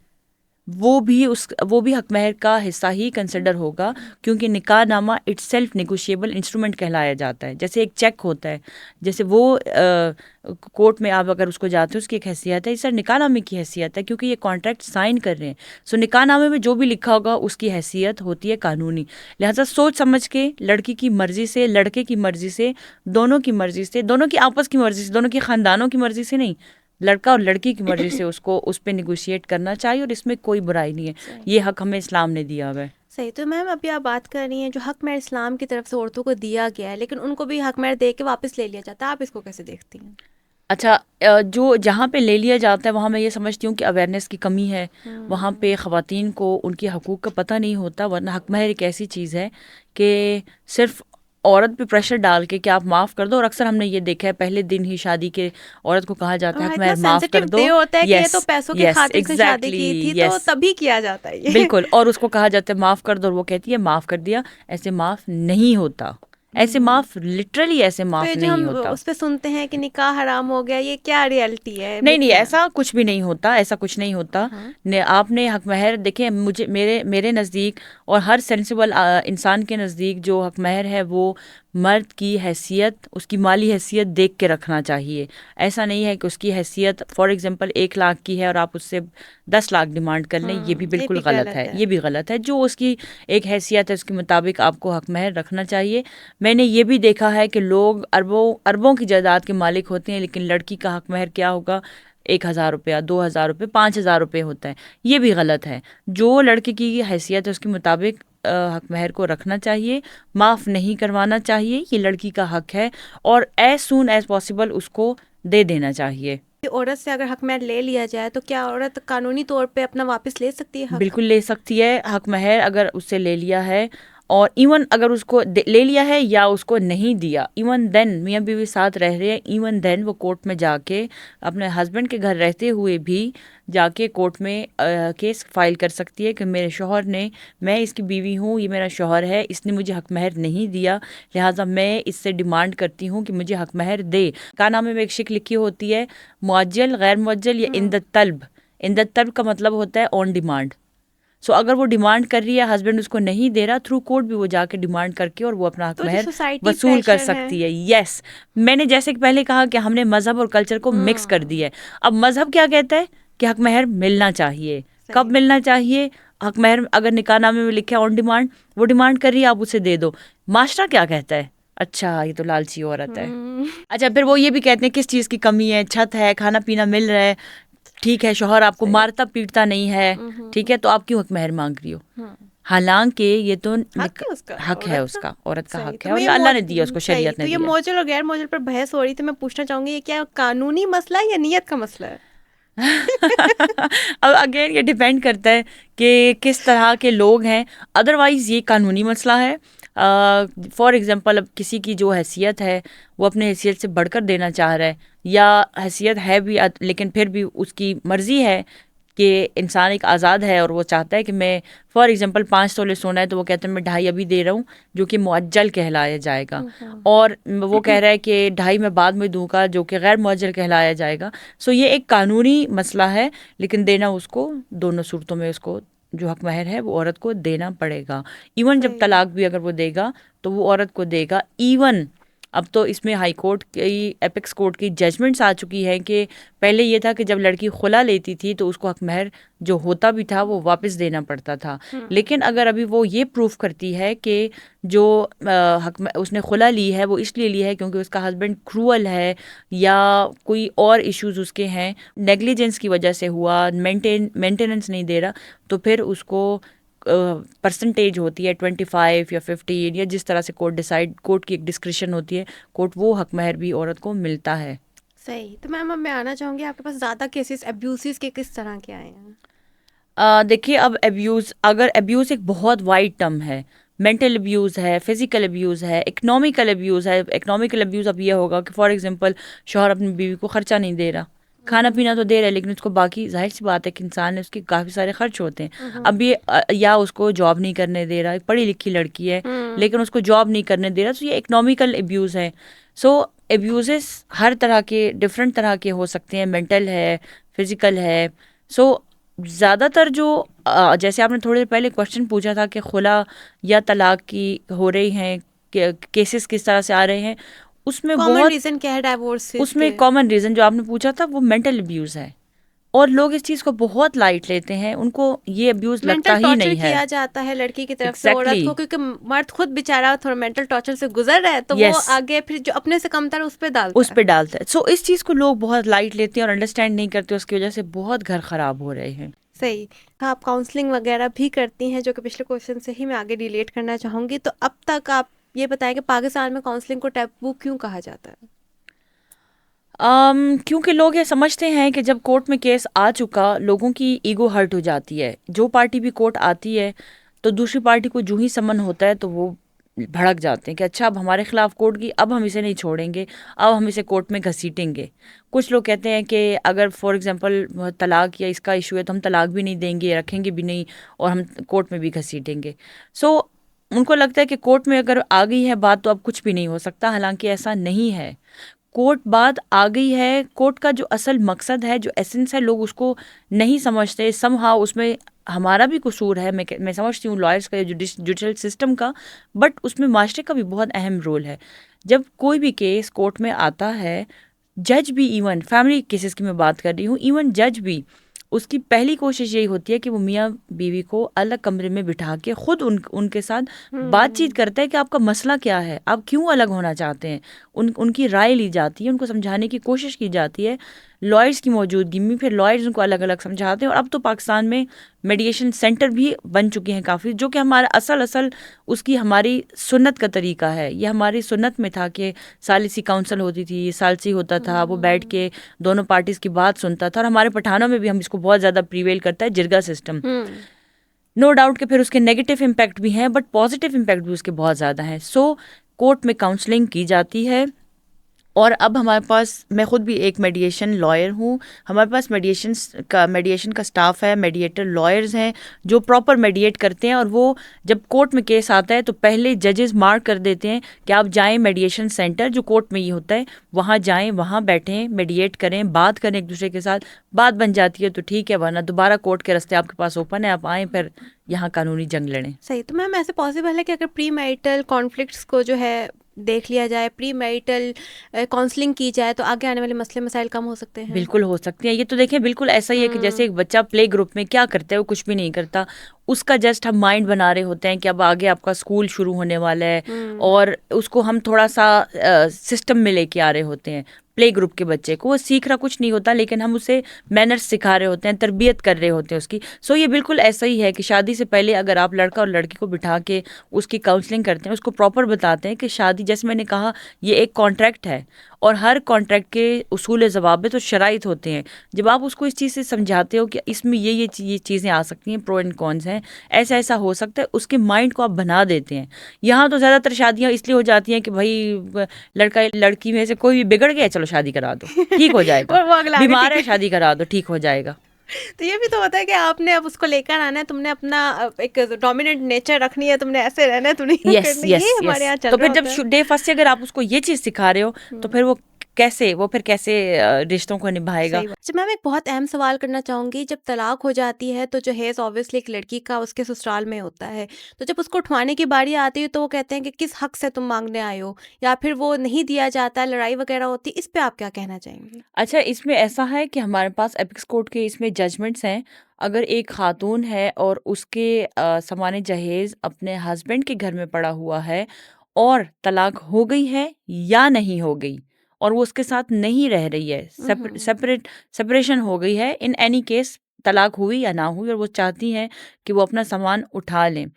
वो भी हक महर का हिस्सा ही कंसिडर होगा, क्योंकि निकाहनामा इटसेल्फ नेगोशिएबल इंस्ट्रूमेंट कहलाया जाता है। जैसे एक चेक होता है, जैसे वो कोर्ट में आप अगर उसको जाते हो उसकी एक हैसियत है, इस सर निकाहनामे की हैसियत है, क्योंकि ये कॉन्ट्रैक्ट साइन कर रहे हैं। सो निकाहनामे में जो भी लिखा होगा उसकी हैसियत होती है कानूनी। लिहाजा सोच समझ के, लड़की की मर्जी से, लड़के की मर्जी से, दोनों की मर्जी से, दोनों की आपस की मर्जी से, दोनों के ख़ानदानों की मर्जी से नहीं, लड़का और लड़की की मर्जी से उसको उस पर निगोशिएट करना चाहिए, और इसमें कोई बुराई नहीं है। ये हक हमें इस्लाम ने दिया हुआ है।
सही। तो मैम अभी आप बात कर रही हैं जो हक महर इस्लाम की तरफ से औरतों को दिया गया है, लेकिन उनको भी हक महर दे के वापस ले लिया जाता है, आप इसको कैसे देखती हैं?
अच्छा, जो जहाँ पे ले लिया जाता है वहाँ मैं ये समझती हूँ कि अवेयरनेस की कमी है। वहाँ पे ख़वातीन को उनके हकूक़ का पता नहीं होता, वरना हक महर एक ऐसी चीज़ है कि सिर्फ औरत पे प्रेशर डाल के कि आप माफ़ कर दो। और अक्सर हमने ये देखा है पहले दिन ही शादी के औरत को कहा जाता है हक
इतना
महर माफ़ कर
सेंसिटिव
दो।
डे होता है कि ये तो
यस
पैसों के
यस
खातिर से शादी की थी, तो
एग्जैक्टली
तभी किया जाता है ये।
बिल्कुल। और उसको कहा जाता है माफ़ कर दो, और वो कहती है माफ़ कर दिया। ऐसे माफ़ नहीं होता, ऐसे माफ़ लिटरली ऐसे
तो ये
माफ़
जो
नहीं
हम
होता।
उस पे सुनते हैं कि निकाह हराम हो गया, ये क्या रियलिटी है?
नहीं
मिथ
नहीं,
है?
ऐसा कुछ भी नहीं होता, ऐसा कुछ नहीं होता।
हाँ।
आपने हक महर देखे, मुझे मेरे नज़दीक और हर सेंसिबल इंसान के नज़दीक जो हक महर है वो मर्द की हैसियत, उसकी माली हैसियत देख के रखना चाहिए। ऐसा नहीं है कि उसकी हैसियत फॉर एग्जांपल 1 लाख की है और आप उससे 10 लाख डिमांड कर लें, ये भी
ये
बिल्कुल
भी
गलत है। ये भी गलत है। जो उसकी एक हैसियत है उसके मुताबिक आपको हक महर रखना चाहिए। मैंने ये भी देखा है कि लोग अरबों अरबों की जायदाद के मालिक होते हैं, लेकिन लड़की का हक महर क्या होगा? 1,000 रुपया, 2,000 रुपये, 5,000 रुपये होता है। ये भी गलत है। जो लड़के की हैसियत है उसके मुताबिक हक महर को रखना चाहिए, माफ़ नहीं करवाना चाहिए। ये लड़की का हक है और एज सून एज पॉसिबल उसको दे देना चाहिए।
कि औरत से अगर हक महर ले लिया जाए तो क्या औरत कानूनी तौर पे अपना वापस ले सकती है हक?
बिल्कुल ले सकती है। हक महर अगर उससे ले लिया है, और इवन अगर उसको ले लिया है या उसको नहीं दिया, इवन देन मियाँ बीवी साथ रह रहे हैं, इवन देन वो कोर्ट में जाके अपने हस्बैंड के घर रहते हुए भी जाके कोर्ट में केस फाइल कर सकती है कि मेरे शौहर ने, मैं इसकी बीवी हूँ, ये मेरा शौहर है, इसने मुझे हक महर नहीं दिया, लिहाजा मैं इससे डिमांड करती हूँ कि मुझे हक महर दे। कानामे में एक शिक लिखी होती है, मुअज्जल, गैर मुअज्जल या इंद तलब। इंद तलब का मतलब होता है ऑन डिमांड। सो अगर वो डिमांड कर रही है, हस्बैंड उसको नहीं दे रहा, थ्रू कोर्ट भी वो जाके डिमांड करके और वो अपना हक
तो जो
महर
सोसाइटी
वसूल कर
प्रेशर
सकती है। यस, मैंने जैसे कि पहले कहा कि हमने मजहब और कल्चर को मिक्स कर दिया है। अब मजहब क्या कहता है कि हक महर मिलना चाहिए। कब मिलना चाहिए? हक महर अगर निकाहनामे में लिखे ऑन डिमांड, वो डिमांड कर रही है, आप उसे दे दो। माशरा क्या कहता है? अच्छा ये तो लालची औरत है। अच्छा, फिर वो ये भी कहते हैं किस चीज़ की कमी है? छत है, खाना पीना मिल रहा है, ठीक है, शौहर आपको मारता पीटता नहीं है, ठीक है, तो आप क्यों हक महर मांग रही हो? हालांकि ये तो हक है उसका, औरत का हक है, और ये अल्लाह ने दिया उसको, शरीयत ने
तो ये
दिया।
मौजूल और गैर मौजूल पर बहस हो रही थी, मैं पूछना चाहूंगी ये क्या कानूनी मसला है या नियत का मसला है?
अब अगेन ये डिपेंड करता है कि किस तरह के लोग हैं। अदरवाइज ये कानूनी मसला है। फॉर एग्जांपल अब किसी की जो हैसियत है वो अपने हैसियत से बढ़कर देना चाह रहा है, या हैसियत है भी लेकिन फिर भी उसकी मर्जी है कि इंसान एक आज़ाद है और वो चाहता है कि मैं फॉर एग्जांपल 5 तोले सोना है तो वो कहते हैं मैं 2.5 अभी दे रहा हूँ, जो कि मुअज्जल कहलाया जाएगा, और वो कह रहा है कि 2.5 मैं बाद में दूंगा, जो कि गैर मुअज्जल कहलाया जाएगा। सो ये एक कानूनी मसला है, लेकिन देना उसको दोनों सूरतों में उसको जो हक महर है वो औरत को देना पड़ेगा। इवन जब तलाक भी अगर वो देगा तो वो औरत को देगा। इवन अब तो इसमें हाई कोर्ट की, एपेक्स कोर्ट की जजमेंट्स आ चुकी है कि पहले ये था कि जब लड़की खुला लेती थी तो उसको हक महर जो होता भी था वो वापस देना पड़ता था, लेकिन अगर अभी वो ये प्रूफ करती है कि जो उसने खुला ली है वो इसलिए ली है क्योंकि उसका हस्बैंड क्रूअल है या कोई और इश्यूज उसके हैं, नेग्लिजेंस की वजह से हुआ, मेंटेनेंस नहीं दे रहा, तो फिर उसको परसेंटेज होती है 25 या 15 या जिस तरह से कोर्ट की एक डिस्क्रिशन होती है, कोर्ट वो हक महर भी औरत को मिलता है।
सही। तो मैम अब मैं आना चाहूँगी, आपके पास ज़्यादा केसेस अब्यूज़ के किस तरह के आए हैं?
देखिए, अब अगर अब्यूज़ एक बहुत वाइड टर्म है, मेंटल अब्यूज़ है, फिजिकल अब्यूज़ है, इकोनॉमिकल अब्यूज़ है। इकोनॉमिकल अब्यूज़ अब ये होगा कि फॉर एग्जांपल शौहर अपनी बीवी को खर्चा नहीं दे रहा, खाना पीना तो दे रहा है लेकिन उसको बाकी, जाहिर सी बात है कि इंसान है, उसके काफ़ी सारे खर्च होते हैं। अब ये या उसको जॉब नहीं करने दे रहा, पढ़ी लिखी लड़की है लेकिन उसको जॉब नहीं करने दे रहा, तो ये इकोनॉमिकल अब्यूज़ है। सो अब्यूज़ेस हर तरह के, डिफरेंट तरह के हो सकते हैं, मेंटल है, फिजिकल है। सो ज़्यादातर जो जैसे आपने थोड़ी देर पहले क्वेश्चन पूछा था कि खुला या तलाक की हो रही हैं, केसेस किस तरह से आ रहे हैं, उसमें
कॉमन रीज़न क्या है डाइवोर्स?
उसमें कॉमन रीज़न जो आपने पूछा था वो मेंटल अब्यूज़ है, और लोग इस चीज़ को बहुत लाइट लेते हैं, उनको ये अब्यूज़ लगता ही नहीं है।
किया जाता है लड़की की तरफ से औरत को, क्योंकि मर्द खुद बेचारा थोड़ा मेंटल टॉर्चर से गुजर रहा है, तो वो आगे फिर जो अपने से कमतर उस पे डालता है।
सो इस चीज़ को लोग बहुत लाइट लेते हैं और अंडरस्टैंड नहीं करते, उसकी वजह से बहुत घर खराब हो रहे हैं।
सही। आप काउंसलिंग वगैरह भी करती हैं, जो कि पिछले क्वेश्चन से ही मैं आगे रिलेट करना चाहूँगी। तो अब तक आप ये बताएं कि पाकिस्तान में काउंसलिंग को टैबू क्यों कहा जाता है?
क्योंकि लोग ये समझते हैं कि जब कोर्ट में केस आ चुका, लोगों की ईगो हर्ट हो जाती है। जो पार्टी भी कोर्ट आती है तो दूसरी पार्टी को जो ही समन होता है तो वो भड़क जाते हैं कि अच्छा अब हमारे खिलाफ कोर्ट की, अब हम इसे नहीं छोड़ेंगे, अब हम इसे कोर्ट में घसीटेंगे। कुछ लोग कहते हैं कि अगर फॉर एग्जांपल तलाक या इसका इशू है तो हम तलाक भी नहीं देंगे, रखेंगे भी नहीं, और हम कोर्ट में भी घसीटेंगे। सो उनको लगता है कि कोर्ट में अगर आ गई है बात तो अब कुछ भी नहीं हो सकता, हालांकि ऐसा नहीं है। कोर्ट बात आ गई है, कोर्ट का जो असल मकसद है, जो एसेंस है, लोग उसको नहीं समझते। समहाउ उसमें हमारा भी कसूर है, मैं समझती हूँ लॉयर्स का, जुडिशल सिस्टम का, बट उसमें माशरे का भी बहुत अहम रोल है। जब कोई भी केस कोर्ट में आता है, जज भी, इवन फैमिली केसेस की मैं बात कर रही हूँ, इवन जज भी, उसकी पहली कोशिश यही होती है कि वो मियाँ बीवी को अलग कमरे में बिठा के खुद उनके साथ बातचीत करता है कि आपका मसला क्या है, आप क्यों अलग होना चाहते हैं। उनकी राय ली जाती है, उनको समझाने की कोशिश की जाती है लॉयर्स की मौजूदगी में। फिर लॉयर्स उनको अलग अलग समझाते हैं, और अब तो पाकिस्तान में मेडिएशन सेंटर भी बन चुके हैं काफ़ी, जो कि हमारा असल उसकी हमारी सुन्नत का तरीका है। ये हमारी सुन्नत में था कि सालिसी काउंसिल होती थी, सालसी होता था, वो बैठ के दोनों पार्टीज़ की बात सुनता था, और हमारे पठानों में भी हम इसको बहुत ज़्यादा प्रीवेल करता है जिरगा सिस्टम। नो डाउट कि फिर उसके नेगेटिव इम्पैक्ट भी हैं, बट पॉजिटिव इम्पैक्ट भी उसके बहुत ज़्यादा हैं। सो कोर्ट में काउंसलिंग की जाती है, और अब हमारे पास, मैं खुद भी एक मेडिएशन लॉयर हूँ, हमारे पास मेडिएशन का स्टाफ है, मेडिएटर लॉयर्स हैं जो प्रॉपर मेडिएट करते हैं। और वो जब कोर्ट में केस आता है तो पहले जजेस मार्क कर देते हैं कि आप जाएं मेडिएशन सेंटर, जो कोर्ट में ये होता है, वहाँ जाएं, वहाँ बैठें, मेडिएट करें, बात करें एक दूसरे के साथ। बात बन जाती है तो ठीक है, वरना दोबारा कोर्ट के रास्ते आपके पास ओपन है, आप आएँ, फिर यहाँ कानूनी जंग लड़ें।
सही। तो मैम ऐसे पॉसिबल है कि अगर प्री मैरिटल कॉन्फ्लिक्ट्स को जो है देख लिया जाए, प्री मैरिटल काउंसलिंग की जाए, तो आगे आने वाले मसले मसाइल कम हो सकते हैं?
बिल्कुल हो सकते हैं। ये तो देखें, बिल्कुल ऐसा ही है कि जैसे एक बच्चा प्ले ग्रुप में क्या करता है, वो कुछ भी नहीं करता, उसका जस्ट हम माइंड बना रहे होते हैं कि अब आगे आपका स्कूल शुरू होने वाला है, और उसको हम थोड़ा सा सिस्टम में लेके आ रहे होते हैं। प्ले ग्रुप के बच्चे को वो सीख रहा कुछ नहीं होता, लेकिन हम उसे मैनर्स सिखा रहे होते हैं, तरबियत कर रहे होते हैं उसकी। सो ये बिल्कुल ऐसा ही है कि शादी से पहले अगर आप लड़का और लड़की को बिठा के उसकी काउंसलिंग करते हैं, उसको प्रॉपर बताते हैं कि शादी, जैसे मैंने कहा, ये एक कॉन्ट्रैक्ट है, और हर कॉन्ट्रैक्ट के उसूल ज़वाबित और शराइत होते हैं। जब आप उसको इस चीज़ से समझाते हो कि इसमें ये चीज़ें आ सकती हैं, प्रो एंड कॉन्स हैं, ऐसा ऐसा हो सकता है, उसके माइंड को आप बना देते हैं। यहाँ तो ज़्यादातर शादियाँ इसलिए हो जाती हैं कि भाई लड़का लड़की में से कोई भी बिगड़ गया, चलो शादी करा दो, ठीक हो जाएगा, बीमार है शादी करा दो, ठीक हो जाएगा।
तो ये भी तो होता है कि आपने अब उसको लेकर आना है, तुमने अपना एक डोमिनेंट नेचर रखनी है, तुमने ऐसे रहना है, तुमने ये
यस
करना है,
यस
ये हमारे
यस।
यहाँ चल
तो
रहा
फिर
होता है।
जब डे फर्स्ट से अगर आप उसको ये चीज़ सिखा रहे हो तो फिर वो फिर कैसे रिश्तों को निभाएगा।
सही बात। अच्छा मैम, एक बहुत अहम सवाल करना चाहूँगी, जब तलाक हो जाती है तो जो हेज़ ऑब्वियसली एक लड़की का उसके ससुराल में होता है, तो जब उसको उठवाने की बारी आती है तो वो कहते हैं कि किस हक से तुम मांगने आए हो, या फिर वो नहीं दिया जाता है, लड़ाई वगैरह होती है, इस पे आप क्या कहना चाहेंगी?
अच्छा, इसमें ऐसा है कि हमारे पास एपिक्स कोर्ट के इसमें जजमेंट्स हैं। अगर एक खातून है और उसके सामान्य जहेज़ अपने हस्बैंड के घर में पड़ा हुआ है और तलाक हो गई है या नहीं हो गई और वो उसके साथ नहीं रह रही है, सेपरेशन हो गई है, इन एनी केस तलाक हुई या ना हुई और वो चाहती हैं कि वो अपना सामान उठा लें,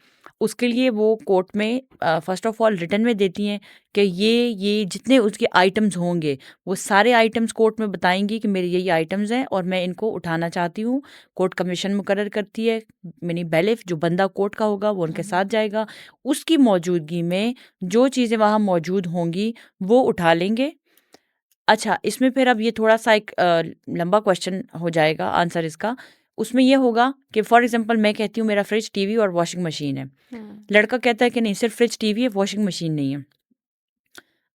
उसके लिए वो कोर्ट में फर्स्ट ऑफ ऑल रिटन में देती हैं कि ये जितने उसके आइटम्स होंगे वो सारे आइटम्स कोर्ट में बताएंगी कि मेरे ये आइटम्स हैं और मैं इनको उठाना चाहती हूँ। कोर्ट कमीशन मुकर्रर करती है, मिनी बैलिफ जो बंदा कोर्ट का होगा वो उनके साथ जाएगा, उसकी मौजूदगी में जो चीज़ें वहाँ मौजूद होंगी वो उठा लेंगे। अच्छा, इसमें फिर अब ये थोड़ा-सा एक लंबा क्वेश्चन हो जाएगा आंसर इसका। उसमें ये होगा कि फॉर एग्ज़ाम्पल मैं कहती हूँ मेरा फ्रिज, टीवी और वॉशिंग मशीन है। लड़का कहता है कि नहीं सिर्फ़ फ्रिज, टीवी है, वॉशिंग मशीन नहीं है।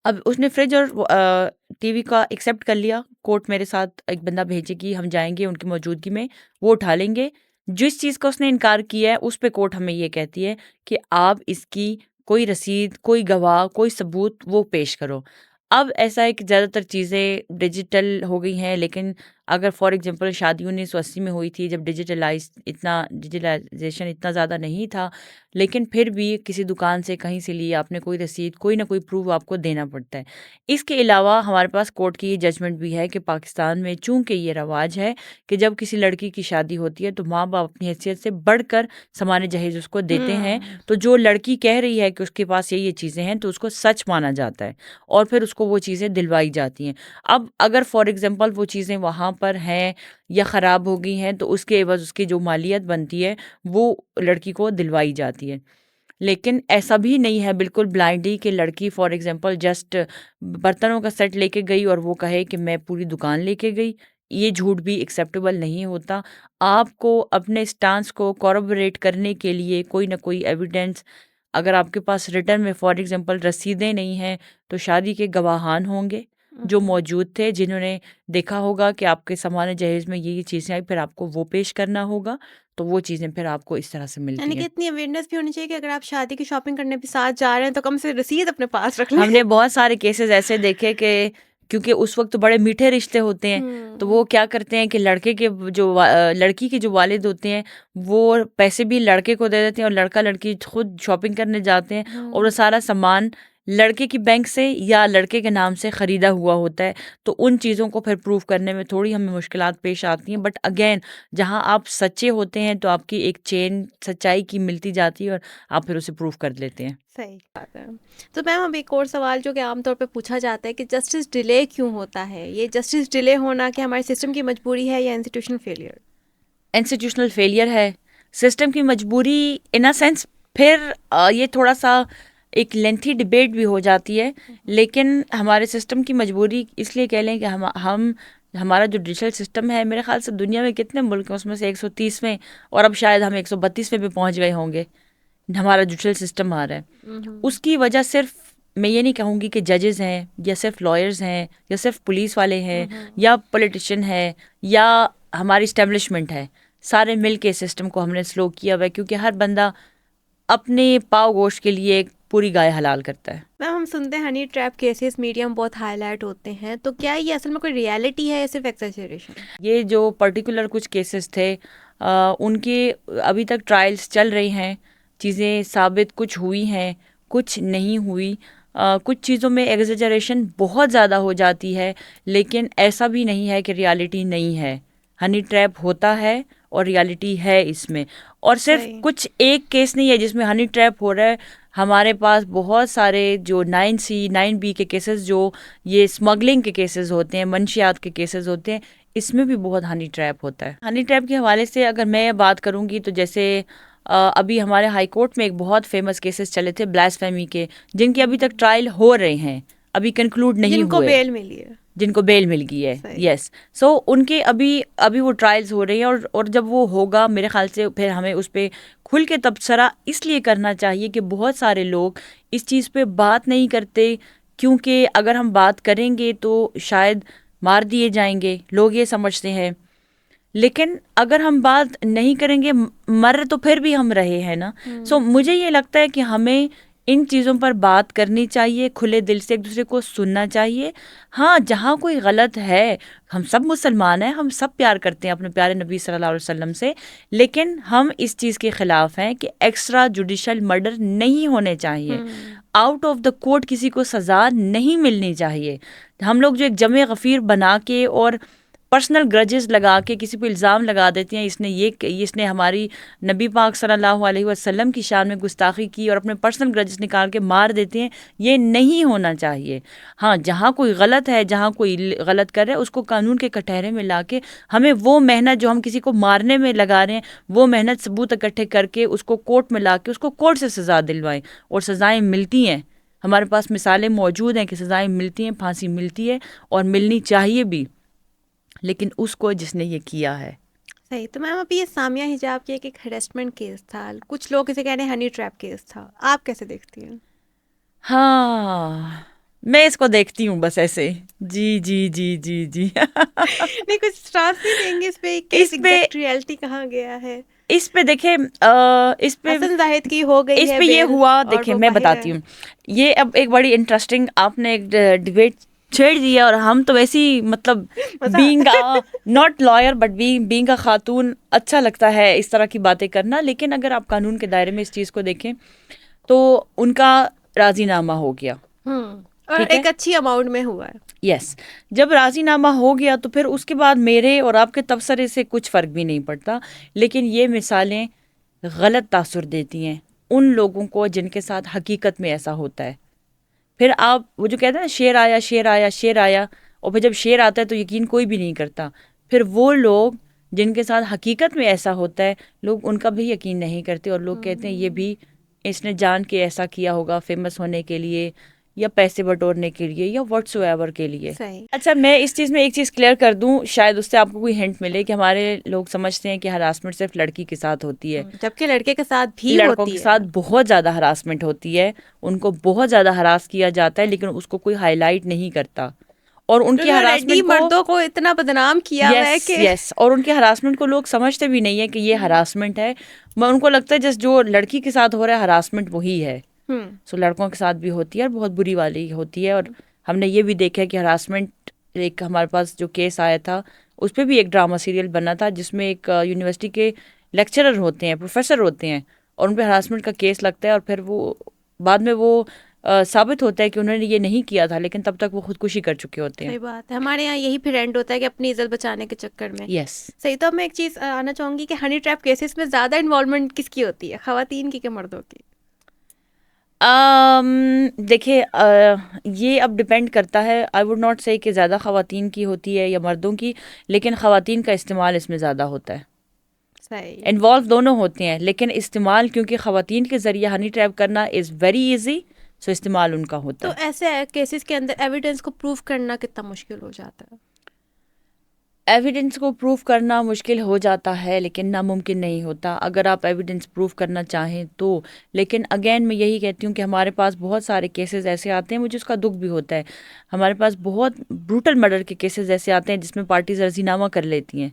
अब उसने फ्रिज और टीवी का एक्सेप्ट कर लिया, कोर्ट मेरे साथ एक बंदा भेजेगी, हम जाएँगे उनकी मौजूदगी में, वो उठा लेंगे। जिस चीज़ का उसने इनकार किया है, उस पे कोर्ट हमें ये कहती है कि आप इसकी कोई रसीद, कोई गवाह, कोई सबूत वो पेश करो। अब ऐसा है कि ज़्यादातर चीज़ें डिजिटल हो गई हैं, लेकिन अगर फॉर एग्ज़ाम्पल शादी 1980 में हुई थी, जब डिजिटलाइज़ेशन इतना ज़्यादा नहीं था, लेकिन फिर भी किसी दुकान से कहीं से लिए आपने कोई रसीद, कोई ना कोई प्रूफ आपको देना पड़ता है। इसके अलावा हमारे पास कोर्ट की ये जजमेंट भी है कि पाकिस्तान में चूँकि ये रवाज है कि जब किसी लड़की की शादी होती है तो माँ-बाप अपनी हैसियत से बढ़कर सामान जहेज़ उसको देते हैं। तो जो लड़की कह रही है कि उसके पास ये चीज़ें हैं तो उसको सच माना जाता है और फिर उसको वो चीज़ें दिलवाई जाती हैं। अब अगर फॉर एग्ज़ाम्पल वो चीज़ें वहाँ पर हैं या ख़राब हो गई हैं तो उसके एवज़ उसकी जो मालियत बनती है वो लड़की को दिलवाई जाती है। लेकिन ऐसा भी नहीं है बिल्कुल ब्लाइंडली कि लड़की फॉर एग्जांपल जस्ट बर्तनों का सेट लेके गई और वो कहे कि मैं पूरी दुकान लेके गई। ये झूठ भी एक्सेप्टेबल नहीं होता। आपको अपने स्टांस को कॉरबोरेट करने के लिए कोई ना कोई एविडेंस, अगर आपके पास रिटर्न में फॉर एग्जांपल रसीदें नहीं हैं तो शादी के गवाहान होंगे जो मौजूद थे, जिन्होंने देखा होगा कि आपके सामान जहेज में ये चीज़ें आई, फिर आपको वो पेश करना होगा। तो वो चीज़ें फिर आपको इस तरह से मिलती
यानी कि
हैं।
इतनी अवेयरनेस भी होनी चाहिए कि अगर आप शादी की शॉपिंग करने भी साथ जा रहे हैं तो कम से रसीद अपने पास रख लें।
हमने बहुत सारे केसेस ऐसे देखे कि क्योंकि उस वक्त तो बड़े मीठे रिश्ते होते हैं, तो वो क्या करते हैं कि लड़के के लड़की के जो वालिद होते हैं वो पैसे भी लड़के को दे देते हैं और लड़का लड़की खुद शॉपिंग करने जाते हैं और वो सारा सामान लड़के की बैंक से या लड़के के नाम से ख़रीदा हुआ होता है। तो उन चीज़ों को फिर प्रूव करने में थोड़ी हमें मुश्किलात पेश आती हैं, बट अगेन जहाँ आप सच्चे होते हैं तो आपकी एक चेन सच्चाई की मिलती जाती है और आप फिर उसे प्रूव कर लेते हैं।
सही बात है। तो मैम अब एक और सवाल जो कि आमतौर पे पूछा जाता है कि जस्टिस डिले क्यों होता है? ये जस्टिस डिले होना कि हमारे सिस्टम की मजबूरी है या इंस्टीट्यूशनल फेलियर?
इंस्टीट्यूशनल फेलियर है, सिस्टम की मजबूरी इन अ सेंस। फिर ये थोड़ा सा एक लेंथी डिबेट भी हो जाती है, लेकिन हमारे सिस्टम की मजबूरी इसलिए कह लें कि हम हमारा जो डिजिटल सिस्टम है, मेरे ख्याल से दुनिया में कितने मुल्क हैं उसमें से 130वें और अब शायद हम 132वें पे पहुंच गए होंगे, हमारा डिजिटल सिस्टम आ रहा है। उसकी वजह सिर्फ मैं ये नहीं कहूँगी कि जजेस हैं या सिर्फ लॉयर्स हैं या सिर्फ पुलिस वाले हैं या पॉलिटिशियन है या हमारी इस्टेब्लिशमेंट है, सारे मिल के सिस्टम को हमने स्लो किया हुआ है क्योंकि हर बंदा अपने पाव गोश्त के लिए एक पूरी गाय हलाल करता है।
मैम हम सुनते हैं हनी ट्रैप केसेस मीडिया में बहुत हाईलाइट होते हैं, तो क्या ये असल में कोई रियलिटी है या सिर्फ एक्सेजरेशन?
ये जो पर्टिकुलर कुछ केसेस थे उनके अभी तक ट्रायल्स चल रही हैं, चीज़ें साबित कुछ हुई हैं कुछ नहीं हुई। कुछ चीज़ों में एग्जेजरेशन बहुत ज़्यादा हो जाती है, लेकिन ऐसा भी नहीं है कि रियलिटी नहीं है। हनी ट्रैप होता है और रियलिटी है इसमें, और सिर्फ
सही।
कुछ एक केस नहीं है जिसमें हनी ट्रैप हो रहा है। हमारे पास बहुत सारे जो 9C 9B के केसेस, जो ये स्मगलिंग के केसेस होते हैं, मंशियात के केसेस होते हैं, इसमें भी बहुत हनी ट्रैप होता है। हनी ट्रैप के हवाले से अगर मैं बात करूंगी तो जैसे अभी हमारे हाई कोर्ट में एक बहुत फेमस केसेस चले थे ब्लास्फेमी के, जिनके अभी तक ट्रायल हो रहे हैं, अभी कंक्लूड नहीं
जिनको
हुए,
बेल मिली है।
जिनको बेल मिल गई है।
सही।
यस, सो उनके अभी अभी वो ट्रायल्स हो रही हैं, और जब वो होगा मेरे ख्याल से फिर हमें उस पर खुल के तबसरा इसलिए करना चाहिए कि बहुत सारे लोग इस चीज़ पे बात नहीं करते, क्योंकि अगर हम बात करेंगे तो शायद मार दिए जाएंगे, लोग ये समझते हैं। लेकिन अगर हम बात नहीं करेंगे, मर तो फिर भी हम रहे हैं ना। सो मुझे ये लगता है कि हमें इन चीज़ों पर बात करनी चाहिए, खुले दिल से एक दूसरे को सुनना चाहिए। हाँ, जहाँ कोई गलत है, हम सब मुसलमान हैं, हम सब प्यार करते हैं अपने प्यारे नबी सल्लल्लाहु अलैहि वसल्लम से, लेकिन हम इस चीज़ के ख़िलाफ़ हैं कि एक्स्ट्रा जुडिशल मर्डर नहीं होने चाहिए, आउट ऑफ द कोर्ट किसी को सज़ा नहीं मिलनी चाहिए। हम लोग जो एक जमे गफ़ीर बना के और पर्सनल ग्रजेस लगा के किसी पे इल्ज़ाम लगा देते हैं, इसने हमारी नबी पाक सल्लल्लाहु अलैहि वसल्लम की शान में गुस्ताखी की, और अपने पर्सनल ग्रजेस निकाल के मार देते हैं, ये नहीं होना चाहिए। हाँ, जहाँ कोई गलत है, जहाँ कोई गलत कर रहा है, उसको कानून के कटहरे में ला के हमें वो मेहनत जो हम किसी को मारने में लगा रहे हैं, वो मेहनत सबूत इकट्ठे करके उसको कोर्ट में ला के उसको कोर्ट से सज़ा दिलवाएं। और सज़ाएँ मिलती हैं, हमारे पास मिसालें मौजूद हैं कि सज़ाएँ मिलती हैं, फांसी मिलती है और मिलनी चाहिए भी, लेकिन उसको जिसने ये किया है।
सही। तो मैम अभी ये सामिया हिजाब की एक हरेसमेंट केस था, कुछ लोग इसे कह रहे हैं हनी ट्रैप केस था, आप कैसे देखती हैं?
हाँ, मैं इसको देखती हूँ बस ऐसे, जी जी जी जी जी
नहीं, कुछ स्टार्स नहीं देंगे इस पे, केस एग्जैक्ट रियलिटी कहाँ गया है?
इस पे देखे, इस पे
हसन जाहिद की हो गई
इस
है
पे ये
बेल
हुआ,
और
देखे
वो
मैं
बाहर
बताती
है।
हूँ। ये अब एक बड़ी इंटरेस्टिंग आपने एक डिबेट छेड़ दिया, और हम तो वैसे ही मतलब
मजा
बीइंग
आता है।
Not lawyer but being a खातून अच्छा लगता है इस तरह की बातें करना। लेकिन अगर आप कानून के दायरे में इस चीज़ को देखें तो उनका राजीनामा हो गया,
और
ठीक है।
एक अच्छी अमाउंट में हुआ है।
यस, जब राजीनामा हो गया तो फिर उसके बाद मेरे और आपके तबसरे से कुछ फ़र्क भी नहीं पड़ता। लेकिन ये मिसालें गलत तासुर देती हैं उन लोगों को जिनके साथ हकीकत में ऐसा होता है। फिर आप वो जो कहते हैं ना, शेर आया शेर आया शेर आया, और फिर जब शेर आता है तो यकीन कोई भी नहीं करता। फिर वो लोग जिनके साथ हकीकत में ऐसा होता है, लोग उनका भी यकीन नहीं करते, और लोग कहते हैं ये भी इसने जान के ऐसा किया होगा, फेमस होने के लिए या पैसे बटोरने के लिए या व्हाट्सोएवर के लिए।
सही।
अच्छा, मैं इस चीज़ में एक चीज़ क्लियर कर दूं, शायद उससे आपको कोई हिंट मिले कि हमारे लोग समझते हैं कि हरासमेंट सिर्फ लड़की के साथ होती है,
जबकि लड़के के साथ भी
लड़कों
होती
के
है।
साथ बहुत ज़्यादा हरासमेंट होती है, उनको बहुत ज़्यादा हरास किया जाता है, लेकिन उसको कोई हाईलाइट नहीं करता। और उनकी
रेडी
हरासमेंट को
मर्दों को इतना बदनाम किया हुआ है
यस
कि
यस, और उनके हरासमेंट को लोग समझते भी नहीं है कि ये हरासमेंट है। उनको लगता है जस्ट जो लड़की के साथ हो रहा है हरासमेंट वही है। सो लड़कों के साथ भी होती है और बहुत बुरी वाली होती है। और हमने ये भी देखा है कि हरासमेंट, एक हमारे पास जो केस आया था उस पर भी एक ड्रामा सीरियल बना था, जिसमें एक यूनिवर्सिटी के लेक्चरर होते हैं, प्रोफेसर होते हैं, और उन पर हरासमेंट का केस लगता है, और फिर वो बाद में वो साबित होता है कि उन्होंने ये नहीं किया था, लेकिन तब तक वो खुदकुशी कर चुके होते हैं।
सही बात है। हमारे यहाँ यही फिर एंड होता है कि अपनी इज्जत बचाने के चक्कर में।
यस,
सही। तो अब मैं एक चीज़ आना चाहूँगी कि हनी ट्रैप केसेस में ज़्यादा इन्वॉल्वमेंट किसकी होती है, ख़वातीन की कि मर्दों की?
देखिए, ये अब डिपेंड करता है। आई वुड नॉट से कि ज़्यादा ख़वातीन की होती है या मर्दों की, लेकिन ख़वातीन का इस्तेमाल इसमें ज़्यादा होता है।
सही।
इन्वॉल्व दोनों होते हैं, लेकिन इस्तेमाल क्योंकि ख़वातीन के ज़रिए हनी ट्रैप करना इज़ वेरी इजी, सो इस्तेमाल उनका होता
तो
है।
ऐसे केसेस के अंदर एविडेंस को प्रूव करना कितना मुश्किल हो जाता है?
एविडेंस को प्रूव करना मुश्किल हो जाता है, लेकिन नामुमकिन नहीं होता अगर आप एविडेंस प्रूव करना चाहें तो। लेकिन अगेन मैं यही कहती हूँ कि हमारे पास बहुत सारे केसेस ऐसे आते हैं, मुझे उसका दुख भी होता है। हमारे पास बहुत ब्रूटल मर्डर के केसेस ऐसे आते हैं जिसमें पार्टीज राजीनामा कर लेती हैं।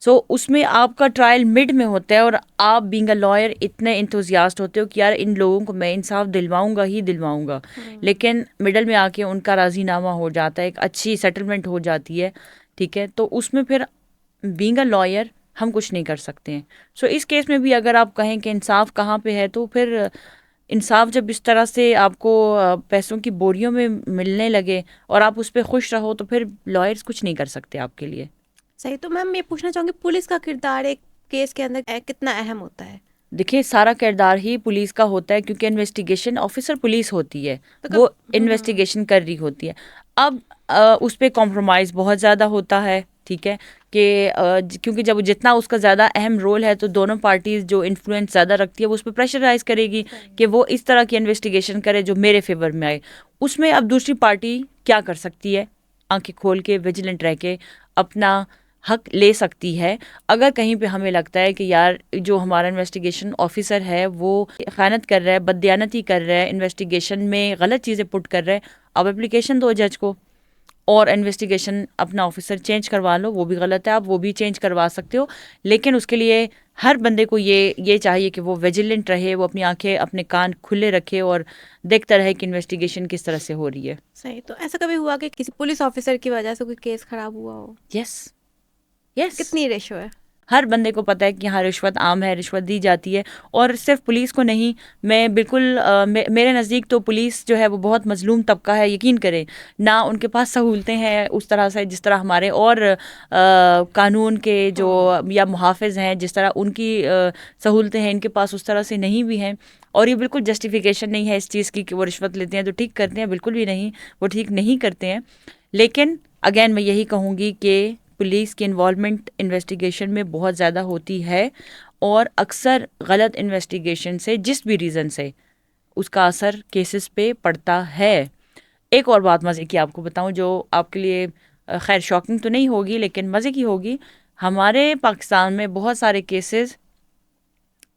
सो उसमें आपका ट्रायल मिड में होता है, और आप बीइंग अ लॉयर इतने इंथुजियास्ट होते हो कि यार इन लोगों को मैं इंसाफ दिलवाऊंगा ही दिलवाऊंगा, लेकिन मिडल में आके उनका राजीनामा हो जाता है, एक अच्छी सेटलमेंट हो जाती है, ठीक है। तो उसमें फिर बीइंग अ लॉयर हम कुछ नहीं कर सकते हैं। सो इस केस में भी अगर आप कहें कि इंसाफ कहाँ पे है, तो फिर इंसाफ जब इस तरह से आपको पैसों की बोरियों में मिलने लगे और आप उस पर खुश रहो, तो फिर लॉयर्स कुछ नहीं कर सकते आपके लिए।
सही। तो मैम ये पूछना चाहूँगी, पुलिस का किरदार एक केस के अंदर कितना अहम होता है?
देखिए, सारा किरदार ही पुलिस का होता है, क्योंकि इन्वेस्टिगेशन ऑफिसर पुलिस होती है,
तो
वो इन्वेस्टिगेशन कर रही होती है। अब उस पर कॉम्प्रोमाइज़ बहुत ज़्यादा होता है, ठीक है, कि क्योंकि जब जितना उसका ज़्यादा अहम रोल है, तो दोनों पार्टीज जो इन्फ्लुएंस ज़्यादा रखती है वो उस पर प्रेशराइज करेगी कि वो इस तरह की इन्वेस्टिगेशन करे जो मेरे फेवर में आए। उसमें अब दूसरी पार्टी क्या कर सकती है, आंखें खोल के विजिलेंट रह के अपना हक ले सकती है। अगर कहीं पे हमें लगता है कि यार जो हमारा इन्वेस्टिगेशन ऑफिसर है वो ख़यानत कर रहा है, बददियानती कर रहा है, इन्वेस्टिगेशन में गलत चीज़ें पुट कर रहा है, अब एप्लीकेशन दो जज को और इन्वेस्टिगेशन अपना ऑफिसर चेंज करवा लो। वो भी गलत है, आप वो भी चेंज करवा सकते हो, लेकिन उसके लिए हर बंदे को ये चाहिए कि वो विजिलेंट रहे, वो अपनी आंखें अपने कान खुले रखे और देखता रहे कि इन्वेस्टिगेशन किस तरह से हो रही है।
सही। तो ऐसा कभी हुआ कि किसी पुलिस ऑफिसर की वजह से कोई केस खराब हुआ हो?
यस यस,
कितनी रेशो है?
हर बंदे को पता है कि हाँ रिश्वत आम है, रिश्वत दी जाती है। और सिर्फ पुलिस को नहीं, मैं बिल्कुल मेरे नज़दीक तो पुलिस जो है वो बहुत मजलूम तबका है। यकीन करें ना, उनके पास सहूलतें हैं उस तरह से जिस तरह हमारे और कानून के जो या मुहाफ़िज़ हैं जिस तरह उनकी सहूलतें हैं, इनके पास उस तरह से नहीं भी हैं। और ये बिल्कुल जस्टिफिकेशन नहीं है इस चीज़ की कि वो रिश्वत लेते हैं तो ठीक करते हैं, बिल्कुल भी नहीं, वो ठीक नहीं करते हैं। लेकिन अगेन मैं यही कहूँगी कि पुलिस की इन्वॉल्वमेंट इन्वेस्टिगेशन में बहुत ज़्यादा होती है और अक्सर गलत इन्वेस्टिगेशन से जिस भी रीज़न से उसका असर केसेस पे पड़ता है। एक और बात मज़े की आपको बताऊं जो आपके लिए खैर शॉकिंग तो नहीं होगी लेकिन मज़े की होगी। हमारे पाकिस्तान में बहुत सारे केसेस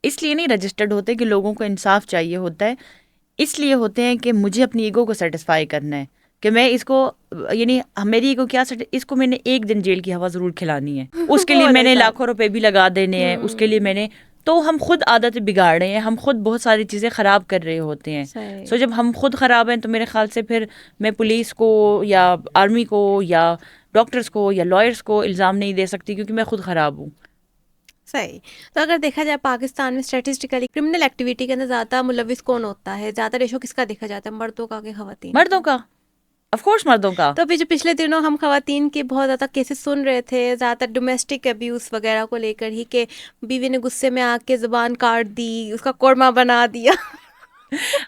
इसलिए नहीं रजिस्टर्ड होते कि लोगों को इंसाफ चाहिए होता है, इसलिए होते हैं कि मुझे अपनी ईगो को सेटिस्फाई करना है कि मैं इसको, यानी मेरी ईगो क्या इसको मैंने एक दिन जेल की हवा ज़रूर खिलानी है, उसके लिए मैंने लाखों रुपए भी लगा देने हैं, उसके लिए मैंने, तो हम खुद आदतें बिगाड़ रहे हैं, हम खुद बहुत सारी चीज़ें ख़राब कर रहे होते हैं। सो जब हम खुद ख़राब हैं तो मेरे ख्याल से फिर मैं पुलिस को या आर्मी को या डॉक्टर्स को या लॉयर्स को इल्ज़ाम नहीं दे सकती क्योंकि मैं खुद ख़राब हूँ।
सही। तो अगर देखा जाए पाकिस्तान में स्टैटिस्टिकली क्रिमिनल एक्टिविटी के अंदर ज़्यादा मुलविस कौन होता है? ज़्यादा रेशो किसका देखा जाता है, मर्दों का कि खवातीन?
मर्दों का, ऑफ कोर्स मर्दों का।
तो अभी जो पिछले दिनों हम खवातीन के बहुत ज़्यादा केसेस सुन रहे थे, ज़्यादातर डोमेस्टिक अब्यूज़ वगैरह को लेकर ही, कि बीवी ने गुस्से में आके ज़ुबान काट दी, उसका कोरमा बना दिया।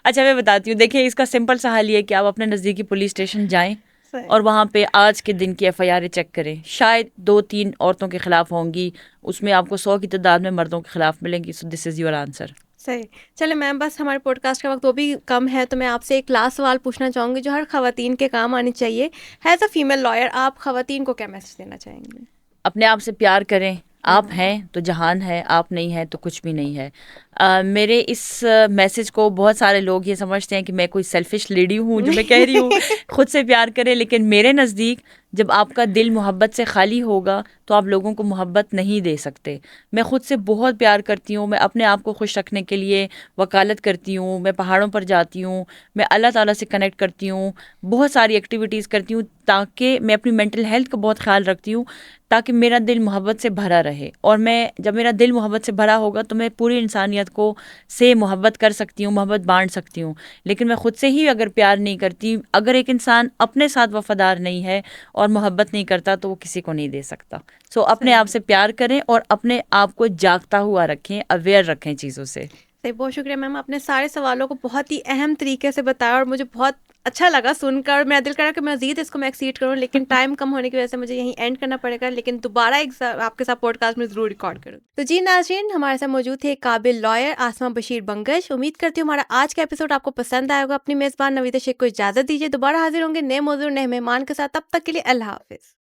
अच्छा मैं बताती हूँ, देखिए इसका सिंपल सा हल ये है कि आप अपने नज़दीकी पुलिस स्टेशन जाएं और वहाँ पे आज के दिन की एफआईआर चेक करें। शायद 2-3 औरतों के खिलाफ होंगी, उसमें आपको 100 की तादाद में मर्दों के खिलाफ मिलेंगी। So this is your answer.
सही। चले मैम, बस हमारे पॉडकास्ट का वक्त वो भी कम है, तो मैं आपसे एक लास्ट सवाल पूछना चाहूँगी जो हर खवातीन के काम आनी चाहिए। एज अ फीमेल लॉयर आप खवातीन को क्या मैसेज देना चाहेंगे?
अपने आप से प्यार करें। आप हैं तो जहान है, आप नहीं हैं तो कुछ भी नहीं है। मेरे इस मैसेज को बहुत सारे लोग ये समझते हैं कि मैं कोई सेल्फिश लेडी हूँ जो मैं कह रही हूँ खुद से प्यार करें, लेकिन मेरे नज़दीक जब आपका दिल मोहब्बत से खाली होगा तो आप लोगों को मोहब्बत नहीं दे सकते। मैं खुद से बहुत प्यार करती हूँ, मैं अपने आप को खुश रखने के लिए वकालत करती हूँ, मैं पहाड़ों पर जाती हूँ, मैं अल्लाह ताला से कनेक्ट करती हूँ, बहुत सारी एक्टिविटीज़ करती हूँ ताकि मैं अपनी मेंटल हेल्थ का बहुत ख्याल रखती हूँ ताकि मेरा दिल मोहब्बत से भरा रहे। और मैं जब मेरा दिल मोहब्बत से भरा होगा तो मैं पूरी इंसानियत को से मोहब्बत कर सकती हूँ, मोहब्बत बांट सकती हूँ। लेकिन मैं खुद से ही अगर प्यार नहीं करती, अगर एक इंसान अपने साथ वफादार नहीं है और मोहब्बत नहीं करता तो वो किसी को नहीं दे सकता। सो अपने आप से प्यार करें और अपने आप को जागता हुआ रखें, अवेयर रखें चीज़ों से।
सही। बहुत शुक्रिया मैम, आपने सारे सवालों को बहुत ही अहम तरीके से बताया और मुझे बहुत अच्छा लगा सुनकर। मेरा दिल करा कि मैं मज़ीद इसको मैं एक्सीड करूँ, लेकिन टाइम कम होने की वजह से मुझे यहीं एंड करना पड़ेगा, लेकिन दोबारा एक आपके साथ पॉडकास्ट में ज़रूर रिकॉर्ड करूँ। तो जी नाज़रीन, हमारे साथ मौजूद थे काबिल लॉयर आसमा बशीर बंगश। उम्मीद करती हूँ हमारा आज का एपिसोड आपको पसंद आएगा। अपनी मेज़बान नवीदा शेख को इजाज़त दीजिए, दोबारा हाजिर होंगे नए मौजूद नए मेहमान के साथ। तब तक के लिए अल्लाह हाफिज़।